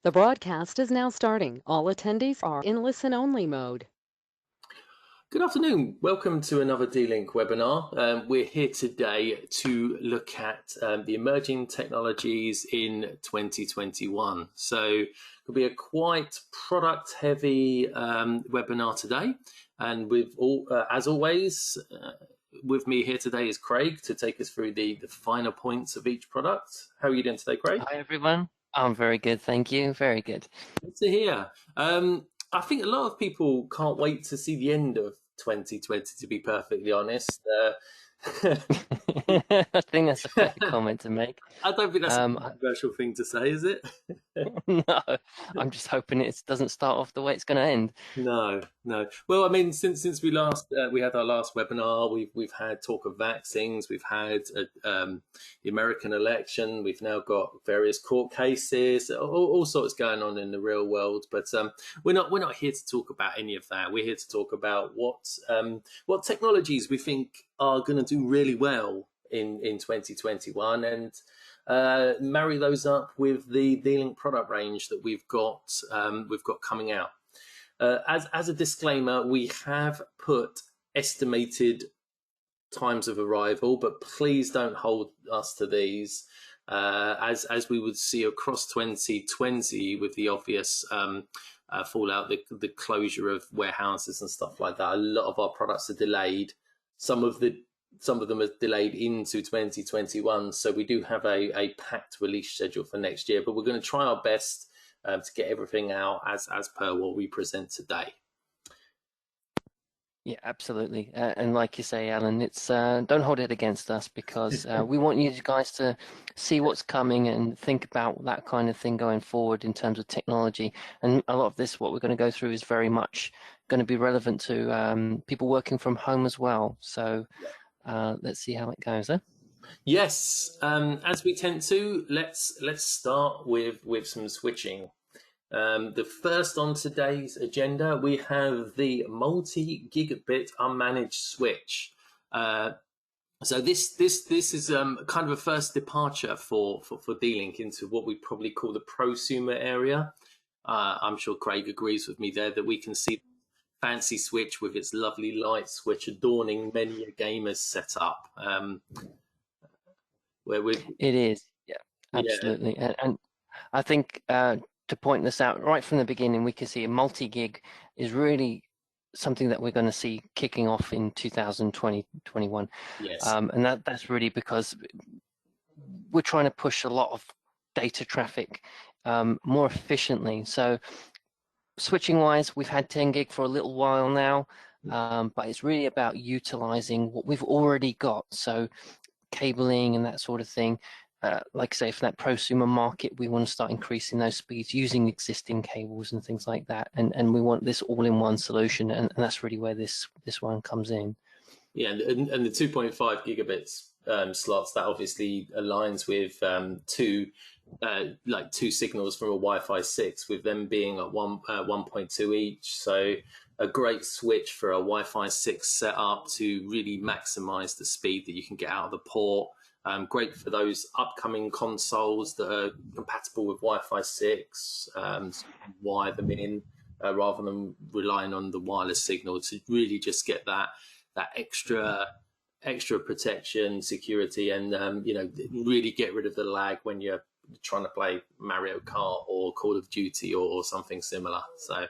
The broadcast is now starting. All attendees are in listen-only mode. Good afternoon. Welcome to another D-Link webinar. We're here today to look at the emerging technologies in 2021. So it'll be a quite product-heavy webinar today. And with as always, with me here today is Craig to take us through the finer points of each product. How are you doing today, Craig? Hi, everyone. I'm very good, thank you. Very good. Good to hear. I think a lot of people can't wait to see the end of 2020, to be perfectly honest. I think that's a fair comment to make. I don't think that's a Um, controversial thing to say, is it? no, I'm just hoping it doesn't start off the way it's going to end. No, no. Well, I mean, since we last we had our last webinar, we've had talk of vaccines, we've had the American election, we've now got various court cases, all sorts going on in the real world. But we're not here to talk about any of that. We're here to talk about what technologies we think are going to do really well in 2021 and marry those up with the D-Link product range that we've got coming out. As a disclaimer, we have put estimated times of arrival, but please don't hold us to these. As we would see across 2020 with the obvious fallout, the closure of warehouses and stuff like that. A lot of our products are delayed. Some of them are delayed into 2021. So we do have a packed release schedule for next year, but we're going to try our best to get everything out as per what we present today. Yeah, absolutely. And like you say, Alan, it's don't hold it against us because we want you guys to see what's coming and think about that kind of thing going forward in terms of technology. And a lot of this, what we're going to go through, is very much going to be relevant to people working from home as well. So let's see how it goes. Yes, as we tend to, let's start with some switching. The first on today's agenda, we have the multi-gigabit unmanaged switch. So this is kind of a first departure for D-Link into what we probably call the prosumer area. I'm sure Craig agrees with me there that we can see fancy switch with its lovely light switch adorning many a gamer's setup. It is, yeah, absolutely. And I think to point this out right from the beginning, we can see a multi-gig is really something that we're going to see kicking off in 2020-21. Yes. And that's really because we're trying to push a lot of data traffic more efficiently. So switching wise, we've had 10 gig for a little while now, but it's really about utilizing what we've already got. So cabling and that sort of thing. Like I say, for that prosumer market, we want to start increasing those speeds using existing cables and things like that. And we want this all-in-one solution, and that's really where this one comes in. Yeah, and the 2.5 gigabits slots, that obviously aligns with two signals from a Wi-Fi 6, with them being at 1.2 each. So a great switch for a Wi-Fi 6 setup to really maximize the speed that you can get out of the port. Great for those upcoming consoles that are compatible with Wi-Fi 6, wire them in rather than relying on the wireless signal to really just get that extra protection, security, and really get rid of the lag when you're trying to play Mario Kart or Call of Duty or something similar. So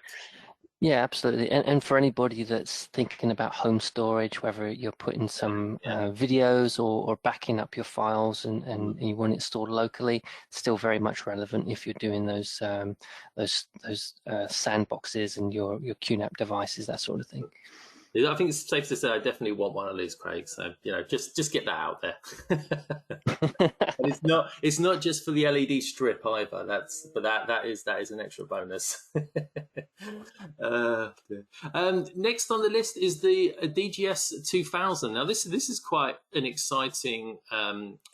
yeah, absolutely. And for anybody that's thinking about home storage, whether you're putting some videos or backing up your files and you want it stored locally, it's still very much relevant if you're doing those sandboxes and your QNAP devices, that sort of thing. I think it's safe to say I definitely want one of these, Craig. So just get that out there. And it's not just for the LED strip either. That is an extra bonus. Next on the list is the DGS 2000. Now this is quite an exciting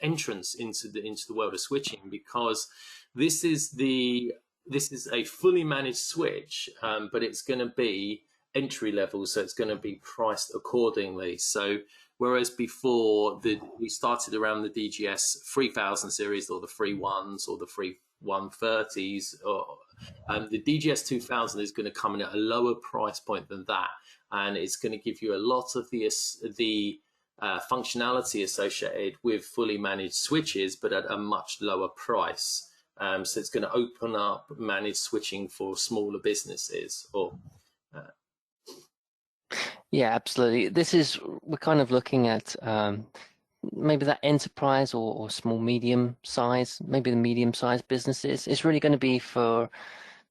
entrance into the world of switching, because this is a fully managed switch, but it's going to be entry level, so it's going to be priced accordingly. So whereas before we started around the DGS 3000 series or the 31s or the 3130s, The DGS 2000 is going to come in at a lower price point than that, and it's going to give you a lot of the functionality associated with fully managed switches, but at a much lower price. So it's going to open up managed switching for smaller businesses. Yeah, absolutely. We're kind of looking at maybe that enterprise or small medium size, maybe the medium sized businesses. It's really going to be for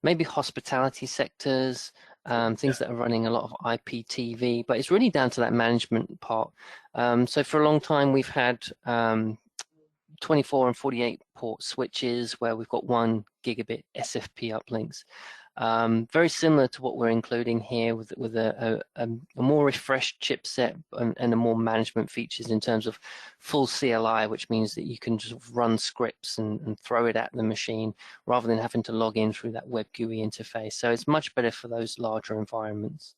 maybe hospitality sectors, things that are running a lot of IPTV, but it's really down to that management part. So for a long time, we've had 24 and 48 port switches where we've got 1 gigabit SFP uplinks. Very similar to what we're including here with a more refreshed chipset and a more management features in terms of full CLI, which means that you can just run scripts and throw it at the machine rather than having to log in through that web GUI interface. So it's much better for those larger environments.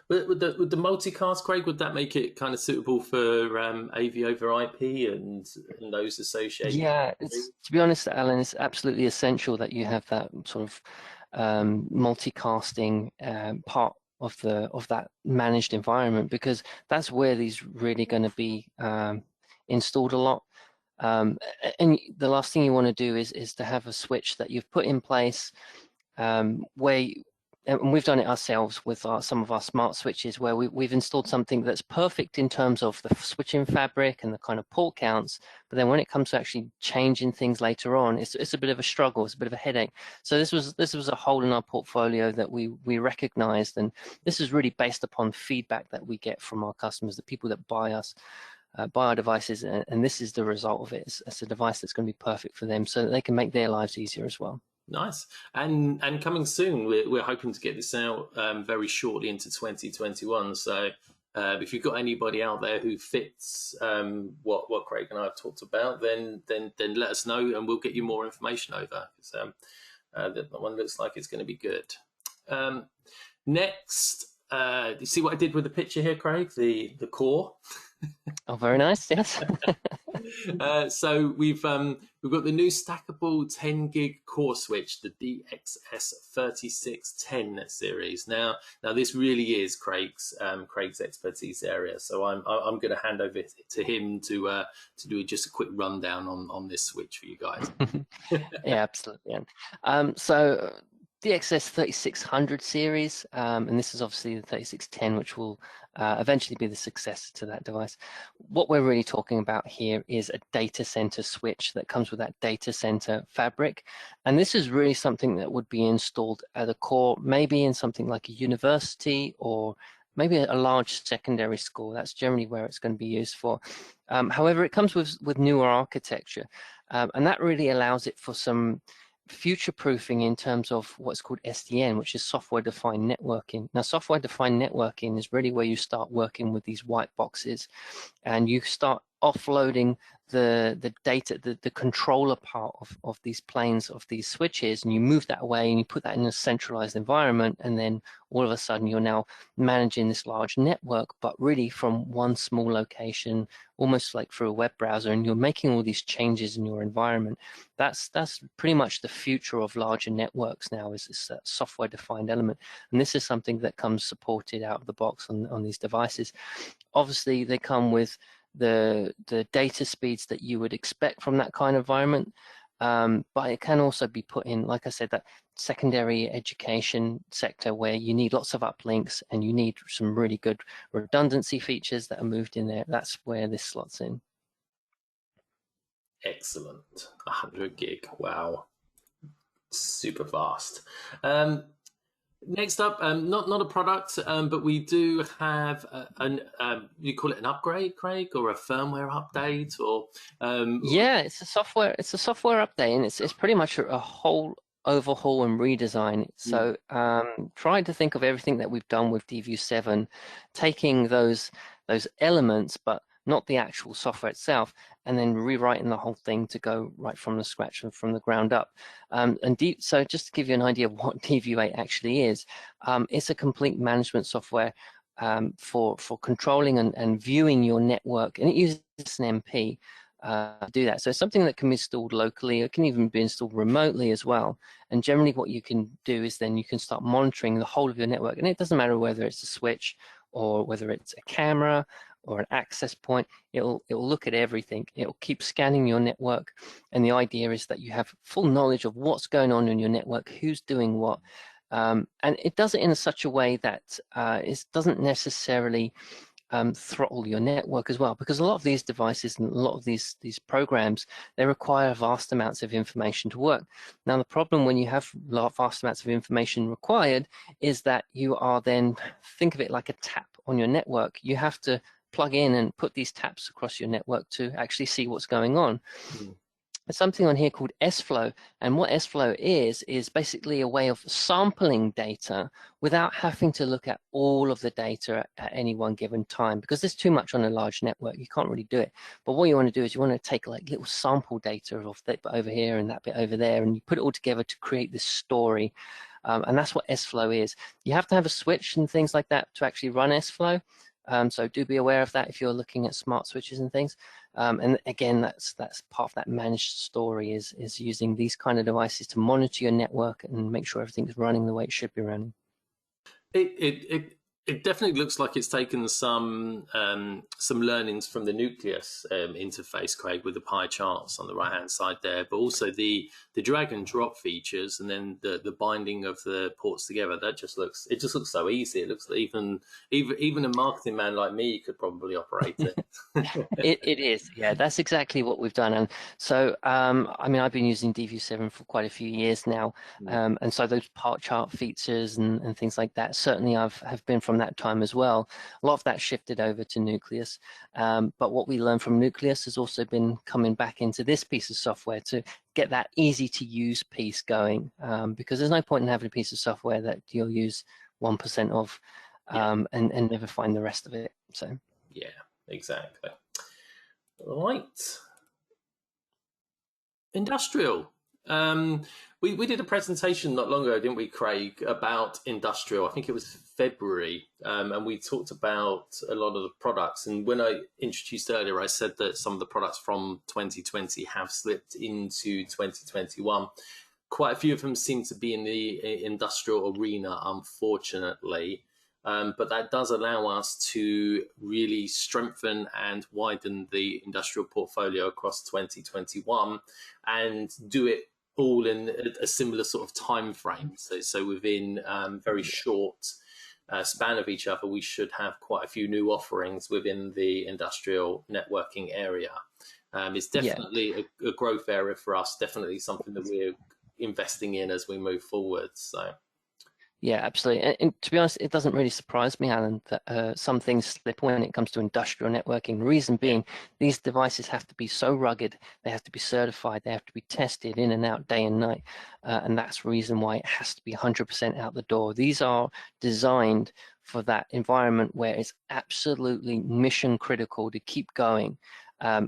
But with the multicast, Craig, would that make it kind of suitable for AV over IP and those associated? Yeah, to be honest, Alan, it's absolutely essential that you have that sort of multicasting part of that managed environment, because that's where these really going to be installed a lot. And the last thing you want to do is to have a switch that you've put in place where and we've done it ourselves with some of our smart switches, where we've installed something that's perfect in terms of the switching fabric and the kind of port counts, but then when it comes to actually changing things later on, it's a bit of a struggle, it's a bit of a headache. So this was a hole in our portfolio that we recognized, and this is really based upon feedback that we get from our customers, the people that buy our devices, and this is the result of it. It's a device that's going to be perfect for them so that they can make their lives easier as well. Nice. And coming soon, we're hoping to get this out very shortly into 2021. So if you've got anybody out there who fits what Craig and I have talked about, then let us know and we'll get you more information over. So that one looks like it's going to be good. Next, you see what I did with the picture here, Craig? The core. Oh, very nice. Yes. So we've got the new stackable 10 gig core switch, the DXS 3610 series. Now this really is Craig's expertise area. So I'm going to hand over to him to do just a quick rundown on this switch for you guys. Yeah, absolutely. So DXS 3600 series, and this is obviously the 3610, which will eventually be the successor to that device. What we're really talking about here is a data center switch that comes with that data center fabric. And this is really something that would be installed at a core, maybe in something like a university or maybe a large secondary school. That's generally where it's going to be used for. However, it comes with newer architecture, and that really allows it for some future-proofing in terms of what's called SDN, which is software-defined networking. Now, software-defined networking is really where you start working with these white boxes and you start offloading the data, the controller part of these planes, of these switches, and you move that away and you put that in a centralized environment, and then all of a sudden you're now managing this large network, but really from one small location, almost like through a web browser, and you're making all these changes in your environment. That's pretty much the future of larger networks now, is this software-defined element, and this is something that comes supported out of the box on these devices. Obviously, they come with the data speeds that you would expect from that kind of environment, but it can also be put in, like I said, that secondary education sector where you need lots of uplinks and you need some really good redundancy features that are moved in there. That's where this slots in. Excellent. 100 gig. Wow. Super fast. Next up, not a product, but we do have you call it an upgrade, Craig, or a firmware update, or yeah, it's a software update, and it's pretty much a whole overhaul and redesign. So trying to think of everything that we've done with DView 7, taking those elements, but not the actual software itself, and then rewriting the whole thing to go right from the scratch and from the ground up. So just to give you an idea of what DView 8 actually is, it's a complete management software for controlling and viewing your network, and it uses an MP do that. So it's something that can be installed locally. It can even be installed remotely as well. And generally what you can do is then you can start monitoring the whole of your network. And it doesn't matter whether it's a switch or whether it's a camera or an access point. It'll look at everything. It'll keep scanning your network. And the idea is that you have full knowledge of what's going on in your network, who's doing what. And it does it in such a way that it doesn't necessarily throttle your network as well, because a lot of these devices and a lot of these programs, they require vast amounts of information to work. Now the problem when you have vast amounts of information required is that you are then, think of it like a tap on your network. You have to plug in and put these taps across your network to actually see what's going on. There's something on here called S-Flow, and what S-Flow is basically a way of sampling data without having to look at all of the data at any one given time, because there's too much on a large network. You can't really do it. But what you want to do is you want to take like little sample data of that bit over here and that bit over there, and you put it all together to create this story. And that's what S-Flow is. You have to have a switch and things like that to actually run S-Flow. So do be aware of that if you're looking at smart switches and things. And again, that's part of that managed story is using these kind of devices to monitor your network and make sure everything's running the way it should be running. It definitely looks like it's taken some learnings from the Nucleus interface, Craig, with the pie charts on the right hand side there, but also the drag and drop features, and then the binding of the ports together. It just looks so easy. It looks like even a marketing man like me could probably operate it. It is, yeah. That's exactly what we've done. And so, I mean, I've been using DView7 for quite a few years now, and so those part chart features and things like that certainly have been from that time as well. A lot of that shifted over to Nucleus, but what we learned from Nucleus has also been coming back into this piece of software to get that easy to use piece going, because there's no point in having a piece of software that you'll use 1% of and never find the rest of it. So yeah, exactly. Right. Industrial. We did a presentation not long ago, didn't we, Craig, about industrial? I think it was February, and we talked about a lot of the products. And when I introduced earlier, I said that some of the products from 2020 have slipped into 2021. Quite a few of them seem to be in the industrial arena, unfortunately. But that does allow us to really strengthen and widen the industrial portfolio across 2021 and do it all in a similar sort of time frame. So within very short span of each other, we should have quite a few new offerings within the industrial networking area. It's definitely a growth area for us, definitely something that we're investing in as we move forward. So. Yeah, absolutely. And to be honest, it doesn't really surprise me, Alan, that some things slip when it comes to industrial networking. The reason being, these devices have to be so rugged, they have to be certified, they have to be tested in and out day and night. And that's the reason why it has to be 100% out the door. These are designed for that environment where it's absolutely mission critical to keep going.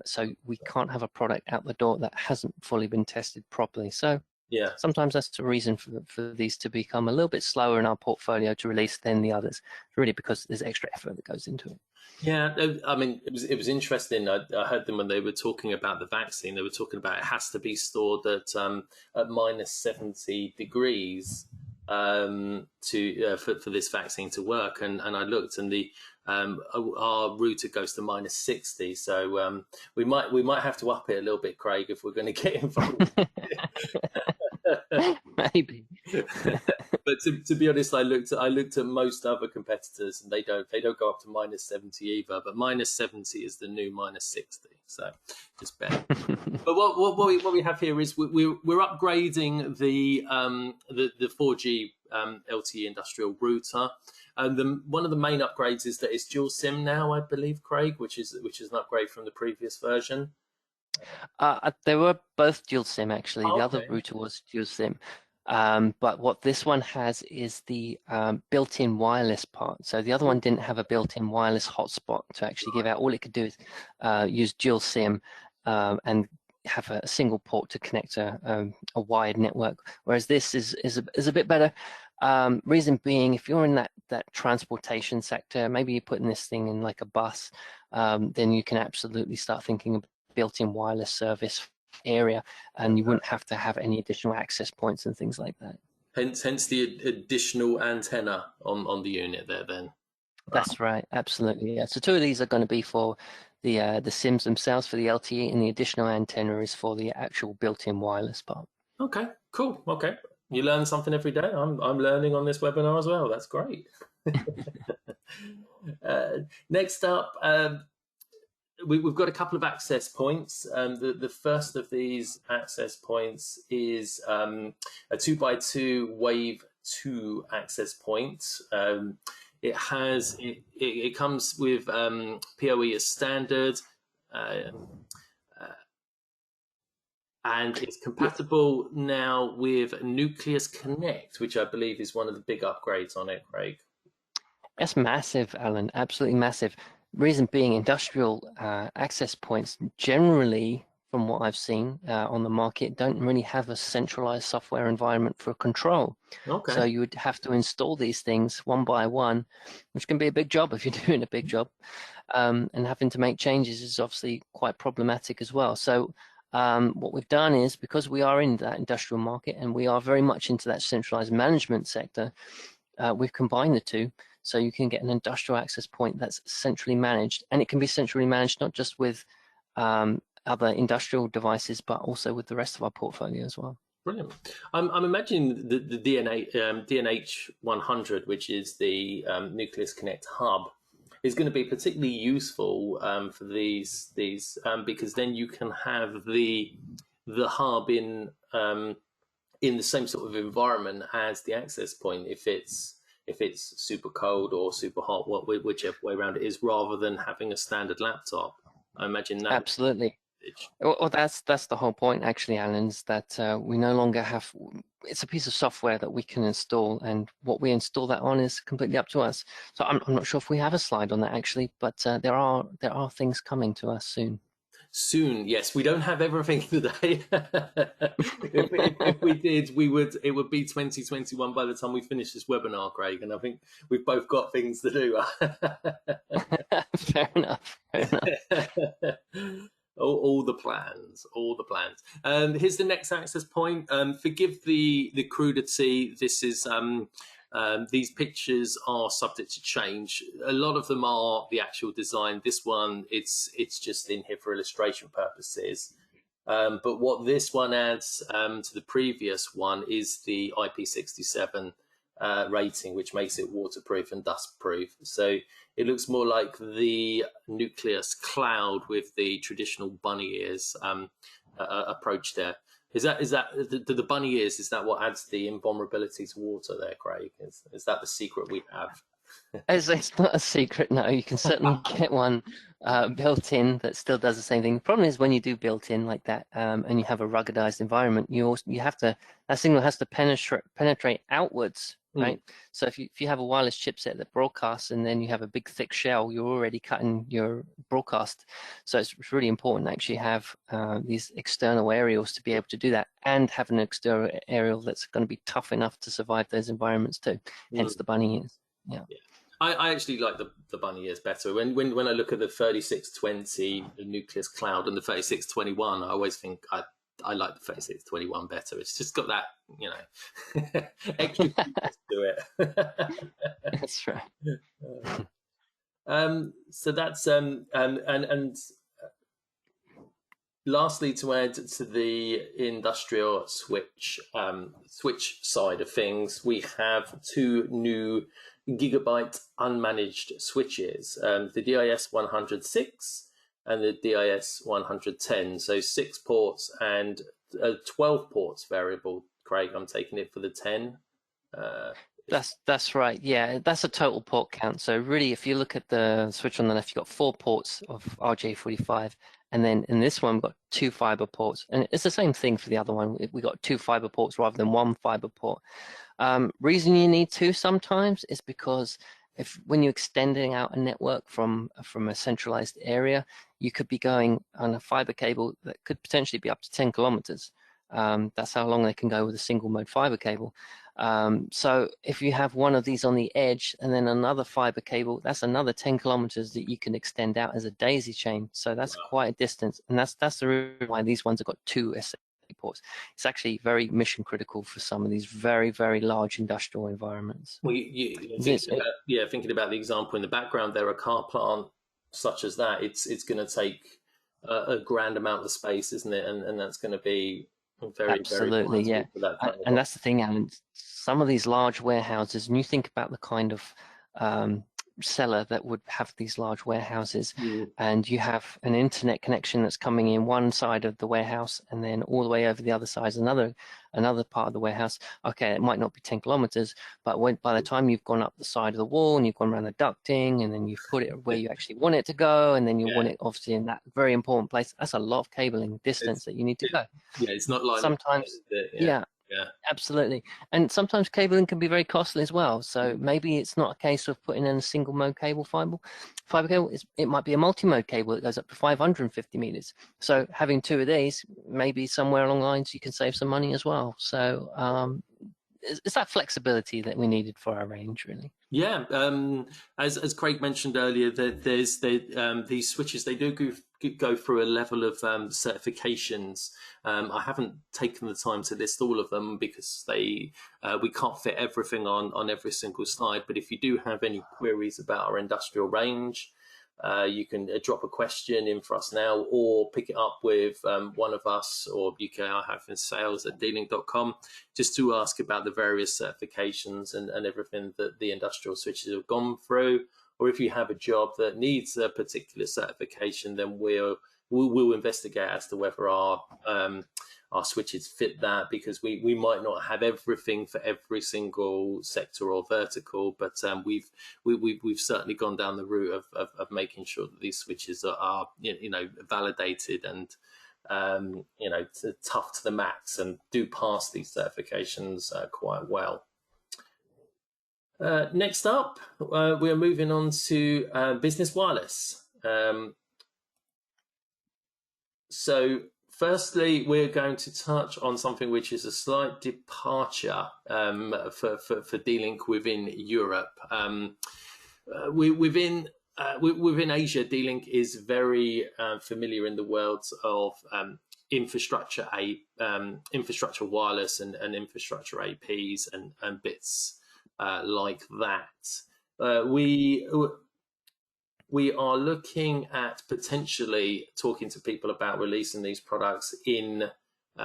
So we can't have a product out the door that hasn't fully been tested properly. So yeah, sometimes that's the reason for these to become a little bit slower in our portfolio to release than the others, really because there's extra effort that goes into it. Yeah, I mean, it was interesting. I heard them when they were talking about the vaccine. They were talking about it has to be stored at minus 70 degrees for this vaccine to work. And I looked, and our router goes to minus 60. So we might have to up it a little bit, Craig, if we're going to get involved. Maybe. But to be honest, I looked at most other competitors, and they don't go up to minus 70 either. But minus 70 is the new minus 60, so just better. But what we have here is we're upgrading the 4G LTE industrial router, and one of the main upgrades is that it's dual SIM now, I believe, Craig, which is an upgrade from the previous version. They were both dual SIM actually. The other router was dual SIM. But what this one has is the built-in wireless part. So the other one didn't have a built-in wireless hotspot to actually give out. All it could do is use dual SIM and have a single port to connect a wired network. Whereas this is a bit better. Reason being, if you're in that transportation sector, maybe you're putting this thing in like a bus, then you can absolutely start thinking a built-in wireless service area, and you wouldn't have to have any additional access points and things like that. Hence the additional antenna on the unit there then. That's right, absolutely. Yeah. So 2 of these are going to be for the SIMs themselves for the LTE, and the additional antenna is for the actual built-in wireless part. Okay, cool. Okay, you learn something every day. I'm learning on this webinar as well. That's great. Next up, we've got a couple of access points. The first of these access points is a 2x2 Wave 2 access point. It comes with PoE as standard, and it's compatible now with Nucleus Connect, which I believe is one of the big upgrades on it, Craig. That's massive, Alan, absolutely massive. Reason being, industrial access points generally, from what I've seen on the market, don't really have a centralized software environment for control. Okay. So you would have to install these things one by one, which can be a big job if you're doing a big job. And having to make changes is obviously quite problematic as well. So what we've done is, because we are in that industrial market and we are very much into that centralized management sector, we've combined the two. So you can get an industrial access point that's centrally managed, and it can be centrally managed not just with other industrial devices, but also with the rest of our portfolio as well. Brilliant. I'm imagining the DNH 100, which is the Nucleus Connect hub, is going to be particularly useful for these because then you can have the hub in the same sort of environment as the access point if it's super cold or super hot, whichever way around it is, rather than having a standard laptop. I imagine that. Absolutely. Well, that's the whole point, actually, Alan, is that we no longer have. It's a piece of software that we can install, and what we install that on is completely up to us. So I'm not sure if we have a slide on that actually, but there are things coming to us soon. Soon, yes. We don't have everything today. if we did, it would be 2021 by the time we finish this webinar, Craig. And I think we've both got things to do. Fair enough. All the plans. Here's the next access point. Forgive the crudity. This is these pictures are subject to change. A lot of them are the actual design. This one, it's just in here for illustration purposes. But what this one adds to the previous one is the IP67 rating, which makes it waterproof and dustproof. So it looks more like the Nucleus Cloud with the traditional bunny ears approach there. Is that the bunny ears? Is that what adds the invulnerability to water there, Craig? Is that the secret we have? It's not a secret, no. You can certainly get one built in that still does the same thing. The problem is when you do built in like that, and you have a ruggedized environment, you have to, that signal has to penetrate outwards, right? So if you have a wireless chipset that broadcasts and then you have a big thick shell, you're already cutting your broadcast. So it's really important to actually have these external aerials to be able to do that, and have an external aerial that's going to be tough enough to survive those environments too. Hence the bunny ears. Yeah. I actually like the bunny ears better. When I look at the 3620, the Nucleus Cloud, and the 3621, I always think I like the 3621 better. It's just got that, extra to it. That's right. So that's and lastly, to add to the industrial switch side of things, we have 2 new gigabyte unmanaged switches, the DIS 106 and the DIS 110. So 6 ports and 12 ports variable. Craig, I'm taking it for the 10. That's right. Yeah, that's a total port count. So really, if you look at the switch on the left, you've got 4 ports of RJ45, and then in this one we've got 2 fiber ports, and it's the same thing for the other one. We got 2 fiber ports rather than 1 fiber port. Reason you need 2 sometimes is because when you're extending out a network from a centralized area, you could be going on a fiber cable that could potentially be up to 10 kilometers. That's how long they can go with a single mode fiber cable. So if you have one of these on the edge and then another fiber cable, that's another 10 kilometers that you can extend out as a daisy chain. So that's quite a distance, and that's the reason why these ones have got 2 SA ports. It's actually very mission critical for some of these very, very large industrial environments. Well, thinking about the example in the background there, a car plant such as that, it's going to take a grand amount of space, isn't it? And that's going to be very, Absolutely, very yeah. for that kind And that's the thing, Alan. Some of these large warehouses, and you think about the kind of seller that would have these large warehouses, and you have an internet connection that's coming in one side of the warehouse, and then all the way over the other side is another part of the warehouse. Okay, it might not be 10 kilometers, but by the time you've gone up the side of the wall and you've gone around the ducting, and then you've put it where you actually want it to go, and then you want it obviously in that very important place, that's a lot of cabling distance that you need to go. Yeah, it's not like sometimes. Yeah. Absolutely. And sometimes cabling can be very costly as well. So maybe it's not a case of putting in a single mode fiber cable. It might be a multi-mode cable that goes up to 550 meters. So having 2 of these, maybe somewhere along the lines you can save some money as well. So it's that flexibility that we needed for our range, really. Yeah, as Craig mentioned earlier, there's these switches. They do go through a level of certifications. I haven't taken the time to list all of them because we can't fit everything on every single slide. But if you do have any queries about our industrial range, you can drop a question in for us now, or pick it up with one of us or UKI-sales@d-link.com, just to ask about the various certifications and everything that the industrial switches have gone through. Or if you have a job that needs a particular certification, then we'll investigate as to whether our switches fit that, because we might not have everything for every single sector or vertical, but we've certainly gone down the route of making sure that these switches are validated and tough to the max and do pass these certifications quite well. Next up, we're moving on to business wireless. So firstly, we're going to touch on something which is a slight departure for D-Link within Europe. Within Asia, D-Link is very familiar in the world of infrastructure wireless and infrastructure APs and bits like that. We are looking at potentially talking to people about releasing these products in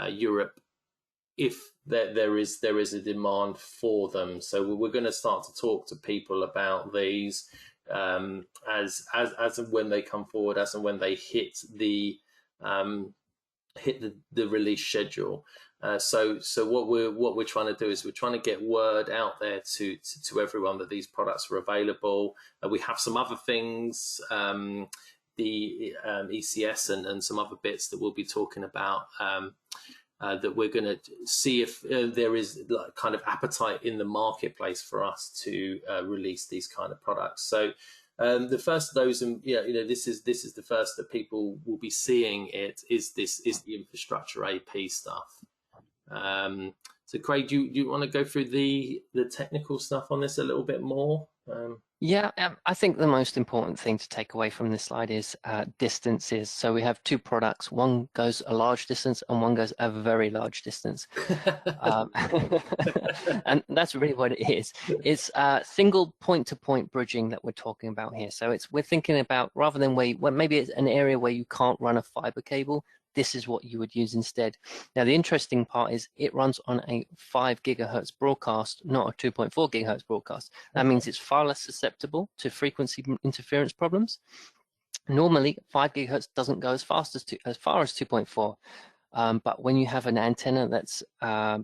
Europe if there is a demand for them. So we're going to start to talk to people about these as and when they come forward, as and when they hit the release schedule. So what we're trying to do is we're trying to get word out there to everyone that these products are available. We have some other things, the ECS and some other bits that we'll be talking about, that we're going to see if there is kind of appetite in the marketplace for us to release these kind of products. So the first of those, and this is the first that people will be seeing. Is the infrastructure AP stuff. So Craig, do you want to go through the technical stuff on this a little bit more? Yeah, I think the most important thing to take away from this slide is distances. So we have 2 products. One goes a large distance and one goes a very large distance. And that's really what it is. It's single point-to-point bridging that we're talking about here. So we're thinking about, rather than maybe it's an area where you can't run a fiber cable, this is what you would use instead. Now, the interesting part is it runs on a 5 gigahertz broadcast, not a 2.4 gigahertz broadcast. That means it's far less susceptible to frequency interference problems. Normally, 5 gigahertz doesn't go as far as 2.4. But when you have an antenna that's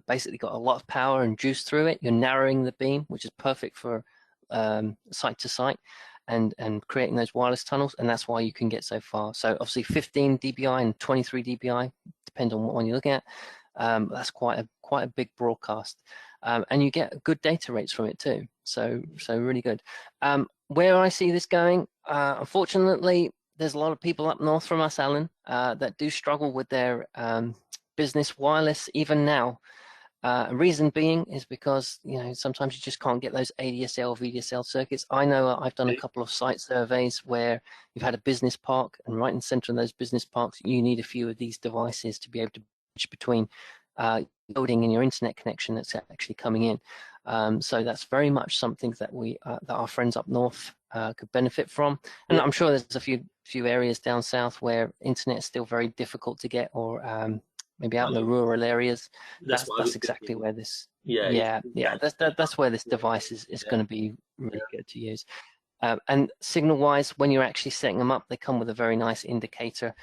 basically got a lot of power and juice through it, you're narrowing the beam, which is perfect for site to site. And creating those wireless tunnels, and that's why you can get so far. So obviously 15 dBi and 23 dBi, depends on what one you're looking at. That's quite a big broadcast, and you get good data rates from it too. So really good. Where I see this going, unfortunately, there's a lot of people up north from us, Alan, that do struggle with their business wireless even now. Reason being is because, you know, sometimes you just can't get those ADSL, VDSL circuits. I know I've done a couple of site surveys where you've had a business park, and right in the center of those business parks, you need a few of these devices to be able to bridge between building and your internet connection that's actually coming in. So that's very much something that that our friends up north could benefit from. And I'm sure there's a few areas down south where internet is still very difficult to get, or maybe out in the rural areas. That's exactly where this. That's where this device is going to be really good to use. And signal-wise, when you're actually setting them up, they come with a very nice indicator.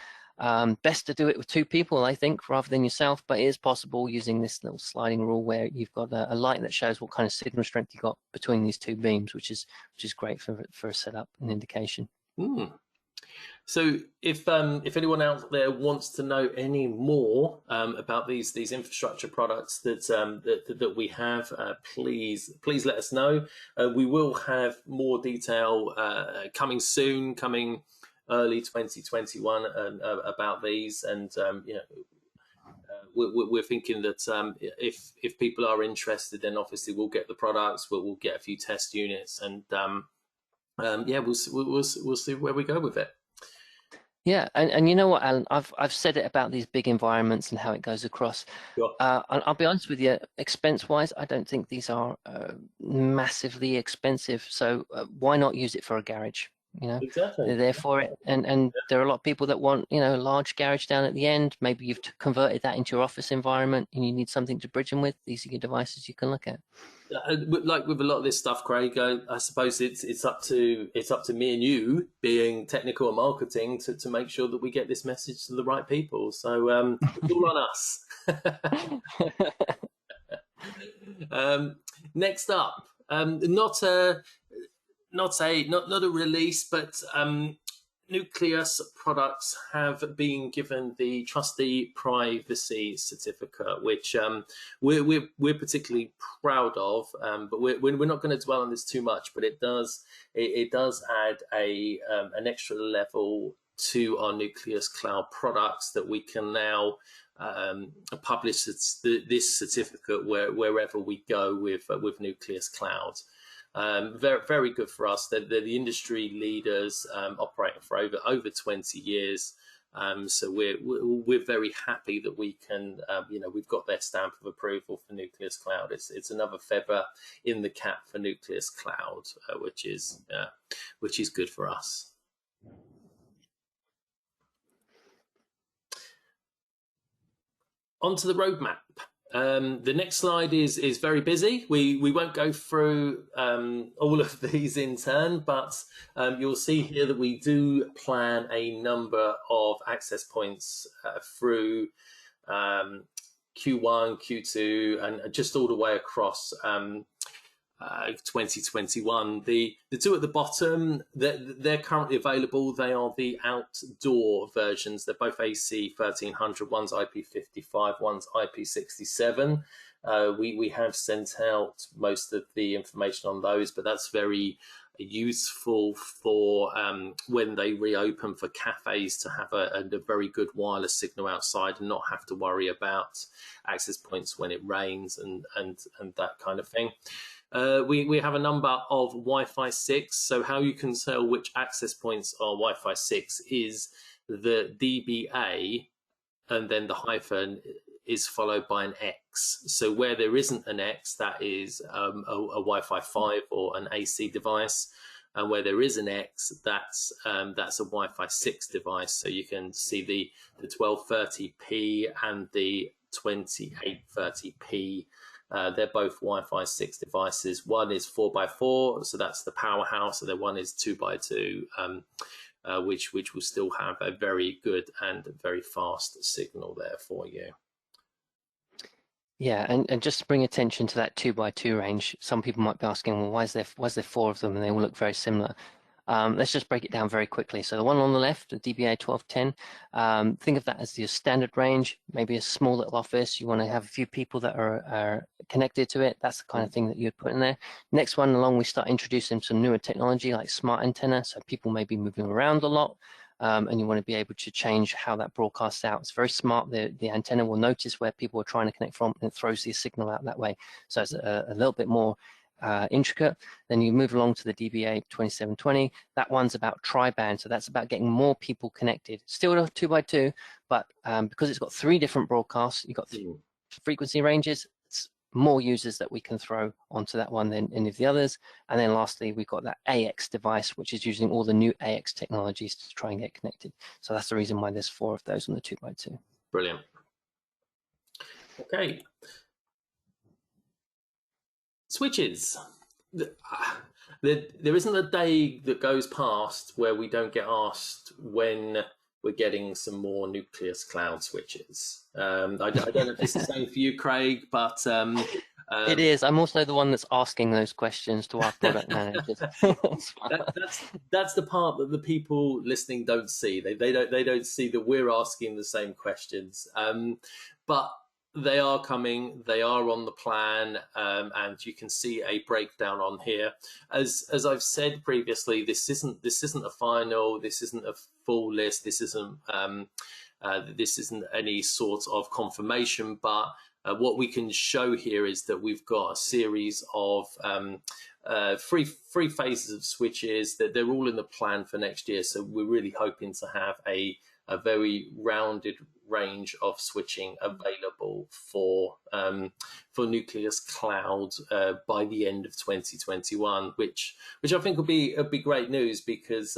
Best to do it with 2 people, I think, rather than yourself, but it is possible using this little sliding rule where you've got a light that shows what kind of signal strength you got between these 2 beams, which is great for a setup and indication. So if anyone out there wants to know any more about these infrastructure products that we have, please let us know. We will have more detail coming soon, coming early 2021 about these, and you know, we're thinking that if people are interested, then obviously we'll get the products, we'll get a few test units, and yeah, we'll see where we go with it. Yeah, and you know what, Alan, I've said it about these big environments and how it goes across. Sure. I'll be honest with you, expense-wise, I don't think these are massively expensive. So why not use it for a garage? You know, exactly. They're there for it, and there are a lot of people that want, you know, a large garage down at the end. Maybe you've converted that into your office environment, and you need something to bridge them with. These are your devices you can look at. Like with a lot of this stuff, Craig, I suppose it's up to me and you, being technical and marketing, to make sure that we get this message to the right people. So it's all on us. Next up, not a release, but Nucleus products have been given the Trustee Privacy Certificate, which we're particularly proud of. But we're not going to dwell on this too much. But it does add an extra level to our Nucleus Cloud products, that we can now publish this certificate wherever we go with Nucleus Cloud. Very, very good for us. They're the industry leaders, operating for over 20 years. So we're very happy that we can, you know, we've got their stamp of approval for Nucleus Cloud. It's another feather in the cap for Nucleus Cloud, which is good for us. Onto the roadmap. The next slide is very busy. We won't go through all of these in turn, but you'll see here that we do plan a number of access points through Q1, Q2, and just all the way across 2021. The 2 at the bottom, they're currently available. They are the outdoor versions. They're both AC 1300. One's IP55, one's IP67. We have sent out most of the information on those, but that's very useful for when they reopen, for cafes to have a very good wireless signal outside and not have to worry about access points when it rains and that kind of thing. We have a number of Wi-Fi 6. So how you can tell which access points are Wi-Fi 6 is the DBA, and then the hyphen is followed by an X. So where there isn't an X, that is a Wi-Fi 5 or an AC device. And where there is an X, that's a Wi-Fi 6 device. So you can see the 1230p and the 2830p. They're both Wi-Fi 6 devices. One is 4x4, so that's the powerhouse, and then one is 2x2, which will still have a very good and very fast signal there for you. Yeah, and just to bring attention to that 2x2 range, some people might be asking, well, why is there 4 of them and they all look very similar? Let's just break it down very quickly. So the one on the left, the DBA 1210, think of that as your standard range, maybe a small little office. You want to have a few people that are connected to it. That's the kind of thing that you'd put in there. Next one along, we start introducing some newer technology like smart antenna. So people may be moving around a lot. and you want to be able to change how that broadcasts out. It's very smart. The antenna will notice where people are trying to connect from, and it throws the signal out that way. So it's a little bit more intricate. Then you move along to the DBA 2720. That one's about tri-band, so that's about getting more people connected. Still a 2x2, but because it's got 3 different broadcasts, you've got frequency ranges, it's more users that we can throw onto that one than any of the others. And then lastly, we've got that AX device, which is using all the new AX technologies to try and get connected. So that's the reason why there's 4 of those on the 2x2. Brilliant. Okay. Switches. There isn't a day that goes past where we don't get asked when we're getting some more Nucleus cloud switches. I don't know if it's the same for you, Craig, but it is. I'm also the one that's asking those questions to our product managers. That's the part that the people listening don't see. They don't see that we're asking the same questions. But they are coming. They are on the plan, and you can see a breakdown on here. As I've said previously, this isn't a final. This isn't a full list. This isn't any sort of confirmation. But what we can show here is that we've got a series of three phases of switches. That they're all in the plan for next year. So we're really hoping to have a very rounded range of switching available for Nucleus Cloud by the end of 2021, which I think will be great news, because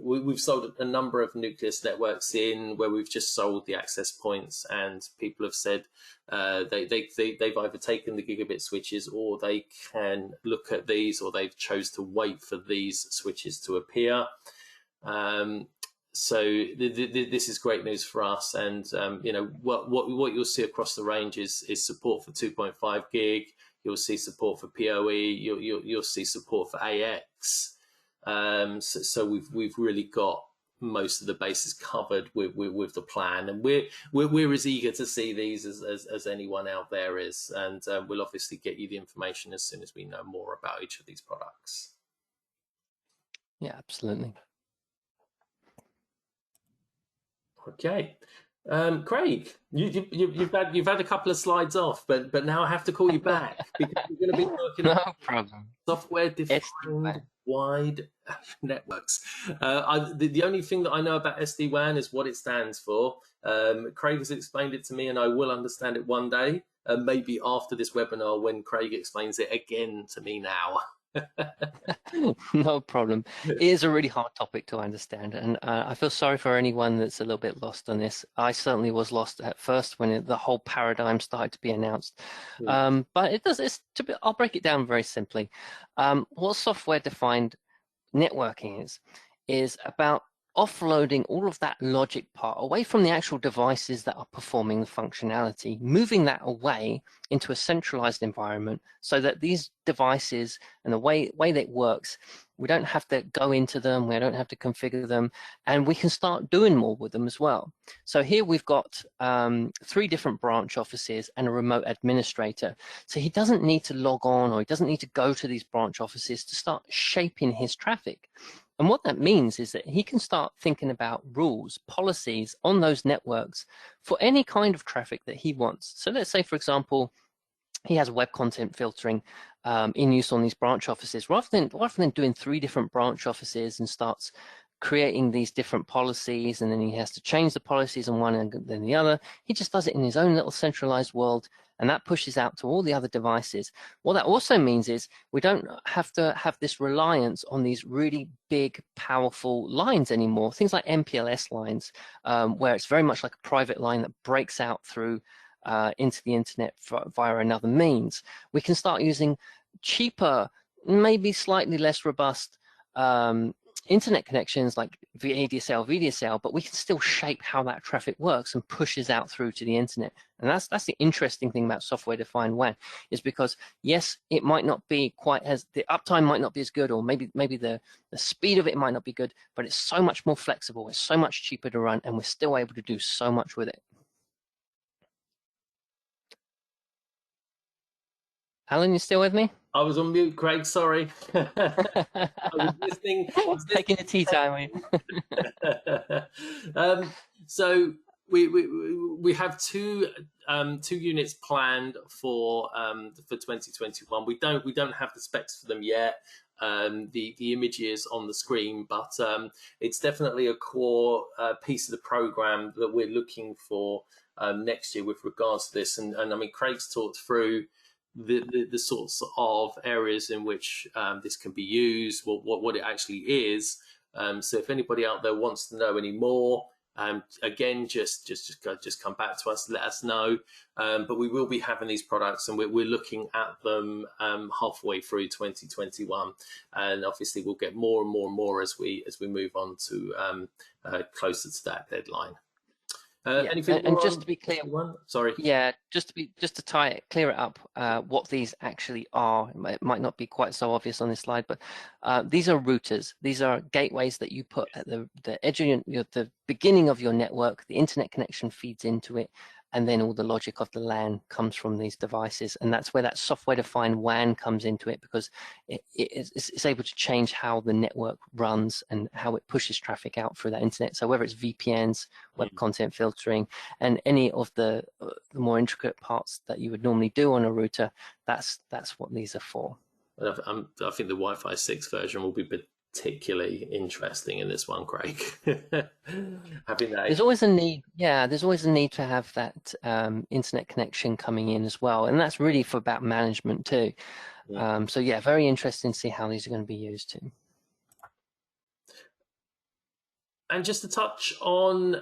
we've sold a number of Nucleus networks in where we've just sold the access points, and people have said they've either taken the gigabit switches, or they can look at these, or they've chose to wait for these switches to appear. So this is great news for us, and what you'll see across the range is support for 2.5 gig. You'll see support for PoE. You'll see support for AX. So we've really got most of the bases covered with the plan, and we're as eager to see these as anyone out there is, and we'll obviously get you the information as soon as we know more about each of these products. Yeah, absolutely. Okay, Craig, you've had a couple of slides off, but now I have to call you back because we're going to be working on software-defined wide networks. The only thing that I know about SD-WAN is what it stands for. Craig has explained it to me, and I will understand it one day, maybe after this webinar when Craig explains it again to me now. No problem. It is a really hard topic to understand, and I feel sorry for anyone that's a little bit lost on this. I certainly was lost at first when the whole paradigm started to be announced. But I'll break it down very simply. What software-defined networking is about offloading all of that logic part away from the actual devices that are performing the functionality, moving that away into a centralized environment so that these devices and the way that it works, we don't have to go into them, we don't have to configure them, and we can start doing more with them as well. So here we've got 3 different branch offices and a remote administrator. So he doesn't need to log on, or he doesn't need to go to these branch offices to start shaping his traffic. And what that means is that he can start thinking about rules, policies on those networks for any kind of traffic that he wants. So let's say, for example, he has web content filtering in use on these branch offices. Rather than doing 3 different branch offices and starts creating these different policies, and then he has to change the policies on one and then the other, he just does it in his own little centralized world, and that pushes out to all the other devices. What that also means is we don't have to have this reliance on these really big, powerful lines anymore. Things like MPLS lines, where it's very much like a private line that breaks out through into the internet via another means. We can start using cheaper, maybe slightly less robust internet connections like ADSL, VDSL, but we can still shape how that traffic works and pushes out through to the internet. And that's the interesting thing about software-defined WAN, is because yes, it might not be quite as, the uptime might not be as good, or maybe the speed of it might not be good, but it's so much more flexible, it's so much cheaper to run, and we're still able to do so much with it. Alan, you still with me? I was on mute, Craig. Sorry. I was listening. I was Taking the tea time. listening. So we have two units planned for 2021. We don't have the specs for them yet. The image is on the screen, but it's definitely a core piece of the program that we're looking for next year with regards to this. And I mean, Craig's talked through the sorts of areas in which this can be used, what it actually is. So if anybody out there wants to know any more, again, just come back to us, let us know. But we will be having these products, and we're looking at them halfway through 2021, and obviously we'll get more and more and more as we move on to closer to that deadline. Yeah. Anything and more just on to be clear, one? Sorry. yeah, just to clear it up, what these actually are. It might not be quite so obvious on this slide, but these are routers. These are gateways that you put at the edge of the beginning of your network. The internet connection feeds into it, and then all the logic of the LAN comes from these devices, and that's where that software-defined WAN comes into it, because it's able to change how the network runs and how it pushes traffic out through that internet. So whether it's VPNs, web content filtering, and any of the more intricate parts that you would normally do on a router, that's what these are for. I think the Wi-Fi 6 version will be particularly interesting in this one, Craig. Having that. There's always a need, yeah, there's always a need to have that internet connection coming in as well, and that's really for about management too. Yeah. So yeah, very interesting to see how these are going to be used too. And just to touch on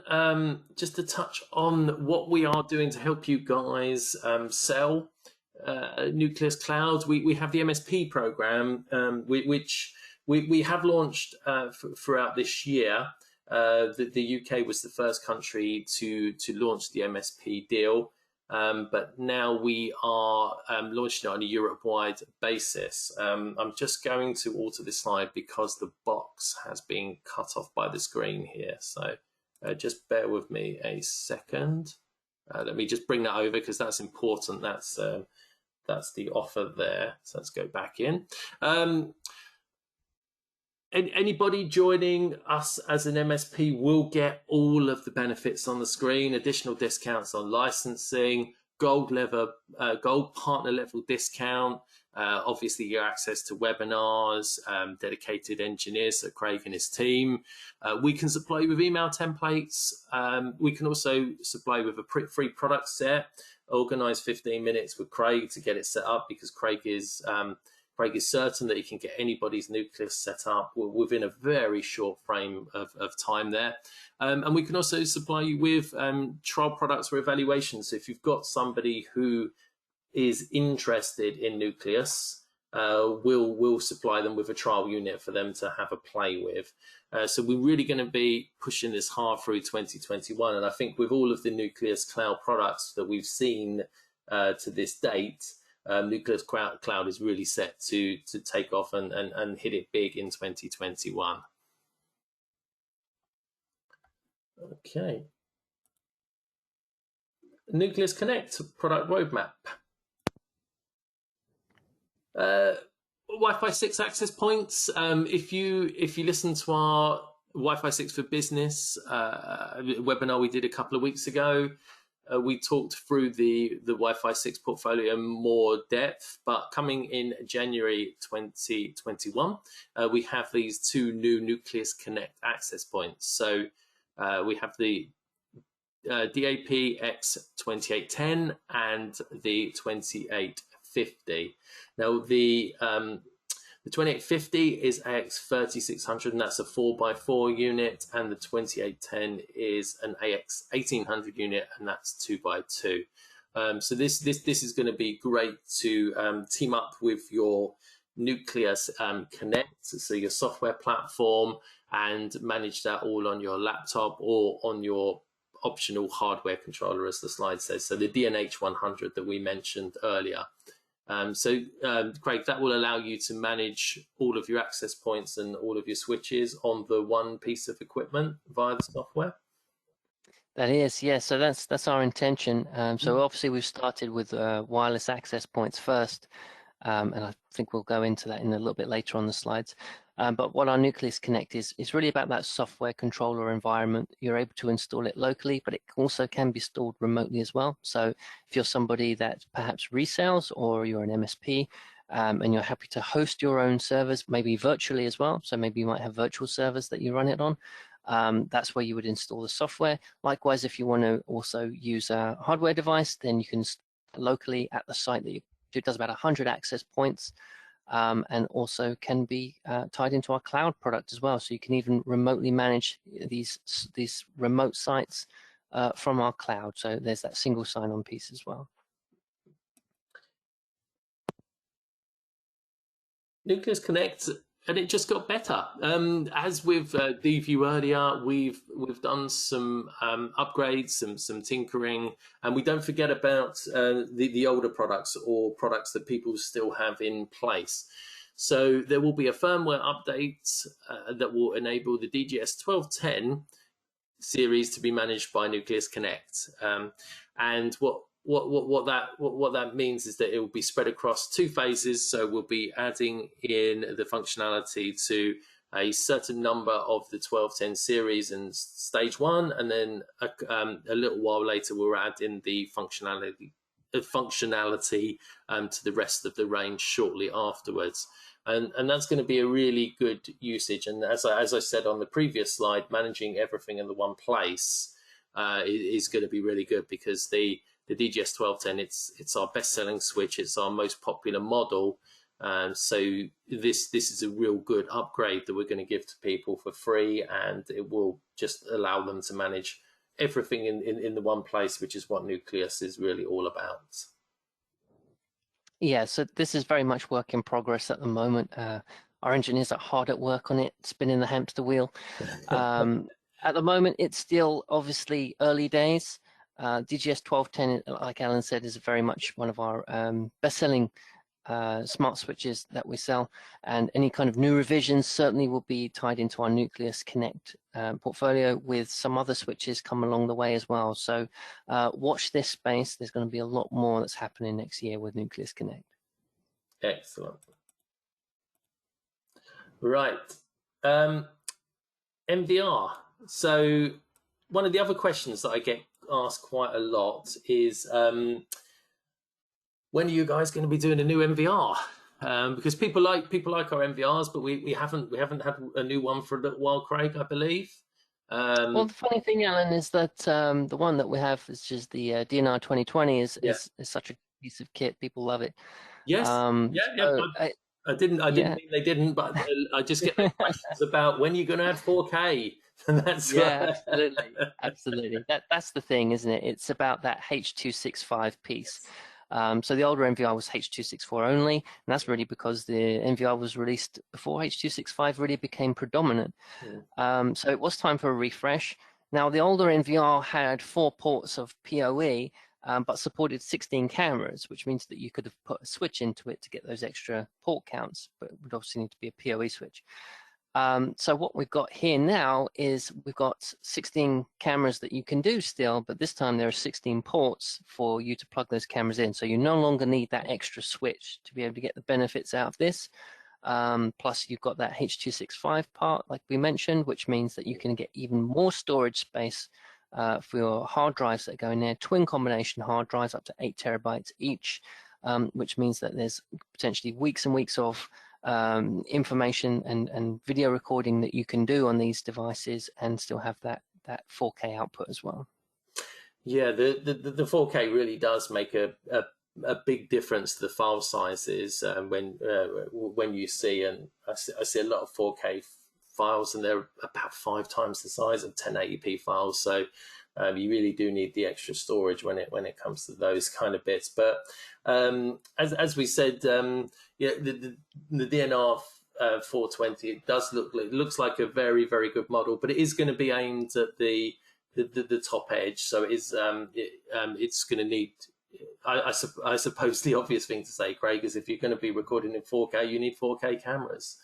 what we are doing to help you guys sell Nucleus Cloud, we have the MSP program, which we have launched throughout this year. The UK was the first country to launch the MSP deal, but now we are launching it on a Europe-wide basis. I'm just going to alter this slide because the box has been cut off by the screen here. So just bear with me a second. Let me just bring that over because that's important. That's the offer there. So let's go back in. Anybody joining us as an MSP will get all of the benefits on the screen: additional discounts on licensing, gold partner level discount, obviously your access to webinars, dedicated engineers, so Craig and his team. We can supply you with email templates. We can also supply with a free product set. Organize 15 minutes with Craig to get it set up, because Craig is certain that he can get anybody's Nucleus set up within a very short frame of time there. And we can also supply you with trial products or evaluations. So if you've got somebody who is interested in Nucleus, we'll supply them with a trial unit for them to have a play with. So we're really going to be pushing this hard through 2021. And I think with all of the Nucleus Cloud products that we've seen to this date, Nucleus Cloud is really set to take off and hit it big in 2021. Okay. Nucleus Connect product roadmap. Wi-Fi 6 access points. If you listen to our Wi-Fi 6 for Business webinar we did a couple of weeks ago, we talked through the Wi-Fi 6 portfolio in more depth, but coming in January 2021, we have these two new Nucleus Connect access points. So we have the DAP X2810 and the 2850. Now the 2850 is AX3600, and that's a 4x4 unit, and the 2810 is an AX1800 unit, and that's 2x2. So this is going to be great to team up with your Nucleus Connect, so your software platform, and manage that all on your laptop or on your optional hardware controller, as the slide says. So the DNH100 that we mentioned earlier. Craig, that will allow you to manage all of your access points and all of your switches on the one piece of equipment via the software. That is, yeah. So that's our intention. So obviously we've started with wireless access points first, and I think we'll go into that in a little bit later on the slides. But what our Nucleus Connect is really about that software controller environment. You're able to install it locally, but it also can be stored remotely as well. So if you're somebody that perhaps resells, or you're an MSP, and you're happy to host your own servers, maybe virtually as well. So maybe you might have virtual servers that you run it on. That's where you would install the software. Likewise, if you want to also use a hardware device, then you can locally at the site that it does about 100 access points, and also can be tied into our cloud product as well. So you can even remotely manage these remote sites from our cloud. So there's that single sign-on piece as well. Nucleus Connect, and it just got better. As with DView earlier, we've done some upgrades, some tinkering, and we don't forget about the older products or products that people still have in place. So there will be a firmware update that will enable the DGS 1210 series to be managed by Nucleus Connect, and what that means is that it will be spread across 2 phases. So we'll be adding in the functionality to a certain number of the 1210 series in stage 1, and then a little while later we'll add in the functionality to the rest of the range shortly afterwards. And that's going to be a really good usage. And as I said on the previous slide, managing everything in the one place is going to be really good, because the DGS 1210, it's our best-selling switch. It's our most popular model. So this is a real good upgrade that we're going to give to people for free, and it will just allow them to manage everything in the one place, which is what Nucleus is really all about. Yeah, so this is very much work in progress at the moment. Our engineers are hard at work on it, spinning the hamster wheel. At the moment, it's still obviously early days. DGS 1210, like Alan said, is very much one of our best-selling smart switches that we sell, and any kind of new revisions certainly will be tied into our Nucleus Connect portfolio, with some other switches come along the way as well. So watch this space. There's going to be a lot more that's happening next year with Nucleus Connect. Excellent. Right. MVR. So one of the other questions that I get asked quite a lot is, when are you guys going to be doing a new MVR? Because people like our MVRs, but we haven't had a new one for a little while, Craig, I believe. Well, the funny thing, Alan, is that the one that we have, is just the DNR 2020, is such a piece of kit. People love it. Yes. So I didn't mean they didn't, but I just get questions about when you're going to add 4K. And that's absolutely. That's the thing, isn't it? It's about that H.265 piece. So the older MVR was H.264 only, and that's really because the MVR was released before H.265 really became predominant. So it was time for a refresh. Now, the older MVR had 4 ports of PoE, but supported 16 cameras, which means that you could have put a switch into it to get those extra port counts, but it would obviously need to be a PoE switch. So what we've got here now is we've got 16 cameras that you can do still, but this time there are 16 ports for you to plug those cameras in. So you no longer need that extra switch to be able to get the benefits out of this. Plus you've got that H.265 part, like we mentioned, which means that you can get even more storage space for your hard drives that go in there. Twin combination hard drives up to 8 terabytes each, which means that there's potentially weeks and weeks of information and video recording that you can do on these devices and still have that 4K output as well. Yeah, the 4K really does make a big difference to the file sizes when you see, and I see a lot of 4K files, and they're about 5 times the size of 1080p files. So you really do need the extra storage when it comes to those kind of bits. But as we said, the DNR 420, it looks like a very, very good model, but it is going to be aimed at the top edge. So it is it's going to need. I suppose the obvious thing to say, Craig, is if you're going to be recording in 4K, you need 4K cameras.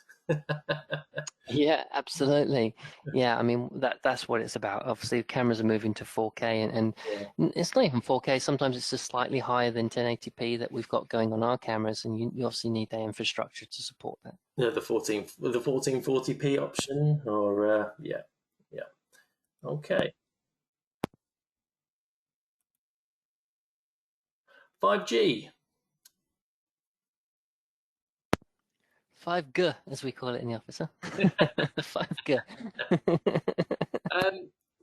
Yeah, absolutely. Yeah, I mean that's what it's about. Obviously, cameras are moving to 4K, and it's not even 4K. Sometimes it's just slightly higher than 1080p that we've got going on our cameras, and you obviously need the infrastructure to support that. Yeah, the 1440p option, or yeah, yeah. Okay. 5G. 5G, as we call it in the office, huh? 5G.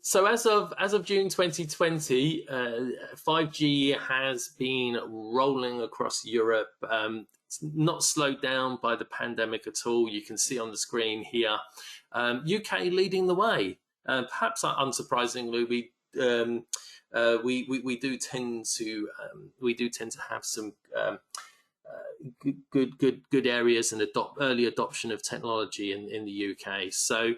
So as of June 2020, 5G has been rolling across Europe. It's not slowed down by the pandemic at all. You can see on the screen here, UK leading the way. Perhaps unsurprisingly, we do tend to have some good areas and early adoption of technology in the UK. So